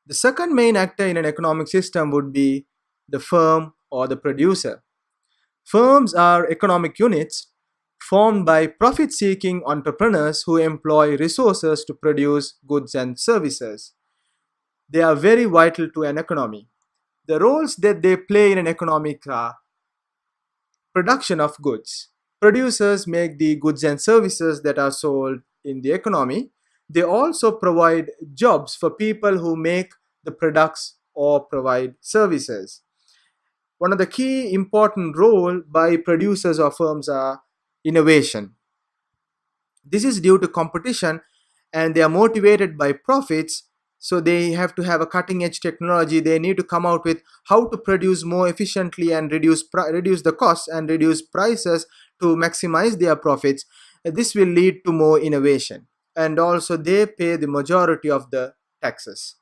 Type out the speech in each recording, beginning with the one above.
The second main actor in an economic system would be the firm or the producer. Firms are economic units formed by profit-seeking entrepreneurs who employ resources to produce goods and services. They are very vital to an economy. The roles that they play in an economic are production of goods. Producers make the goods and services that are sold in the economy. They also provide jobs for people who make the products or provide services. One of the key important role by producers or firms are innovation. This is due to competition and they are motivated by profits. So they have to have a cutting edge technology. They need to come out with how to produce more efficiently and reduce the costs and reduce prices to maximize their profits. This will lead to more innovation. And also they pay the majority of the taxes.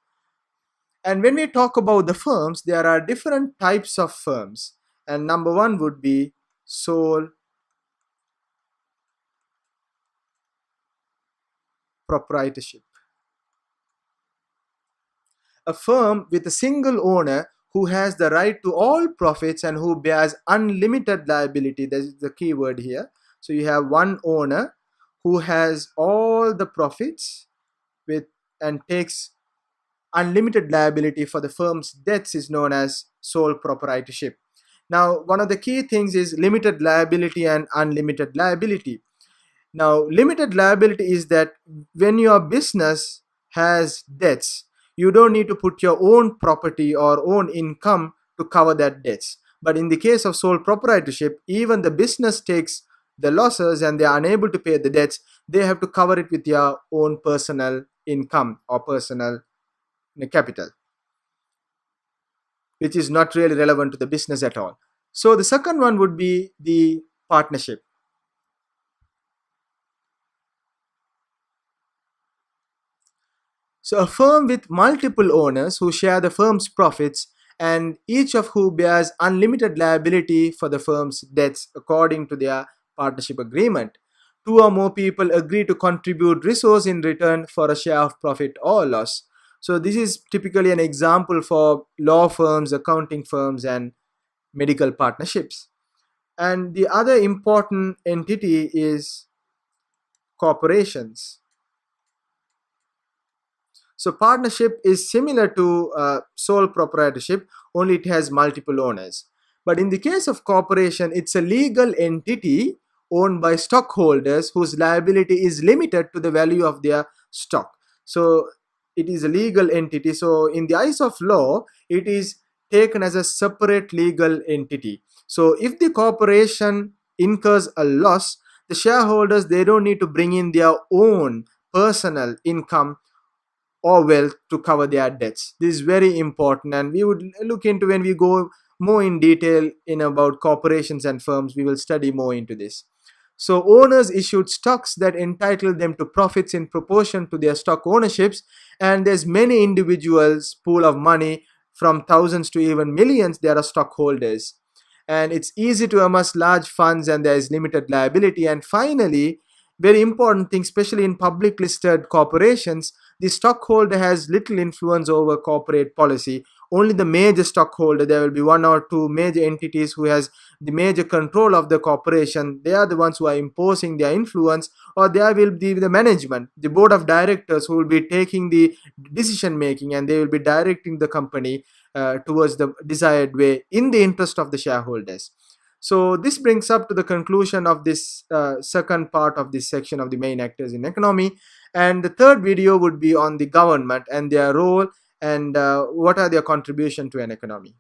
And when we talk about the firms, there are different types of firms. And number one would be sole proprietorship. A firm with a single owner who has the right to all profits and who bears unlimited liability. That is the key word here. So you have one owner who has all the profits with and takes unlimited liability for the firm's debts is known as sole proprietorship. Now, one of the key things is limited liability and unlimited liability. Now, limited liability is that when your business has debts, you don't need to put your own property or own income to cover that debts. But in the case of sole proprietorship, even the business takes the losses and they are unable to pay the debts, they have to cover it with your own personal income or personal capital, which is not really relevant to the business at all. So the second one would be the partnership. So a firm with multiple owners who share the firm's profits and each of who bears unlimited liability for the firm's debts according to their partnership agreement. Two or more people agree to contribute resource in return for a share of profit or loss. So this is typically an example for law firms, accounting firms, and medical partnerships. And the other important entity is corporations. So partnership is similar to sole proprietorship, only it has multiple owners. But in the case of corporation, it's a legal entity owned by stockholders whose liability is limited to the value of their stock. So it is a legal entity. So in the eyes of law, it is taken as a separate legal entity. So if the corporation incurs a loss, the shareholders, they don't need to bring in their own personal income or wealth to cover their debts. This is very important, and we would look into when we go more in detail in about corporations and firms. We will study more into this. So owners issued stocks that entitle them to profits in proportion to their stock ownerships, and there's many individuals pool of money from thousands to even millions. There are stockholders, and it's easy to amass large funds and there is limited liability. And finally, very important thing, especially in public listed corporations, the stockholder has little influence over corporate policy. Only the major stockholder, there will be one or two major entities who has the major control of the corporation. They are the ones who are imposing their influence, or there will be the management, the board of directors, who will be taking the decision making and they will be directing the company towards the desired way in the interest of the shareholders. So this brings up to the conclusion of this second part of this section of the main actors in economy. And the third video would be on the government and their role and what are their contribution to an economy.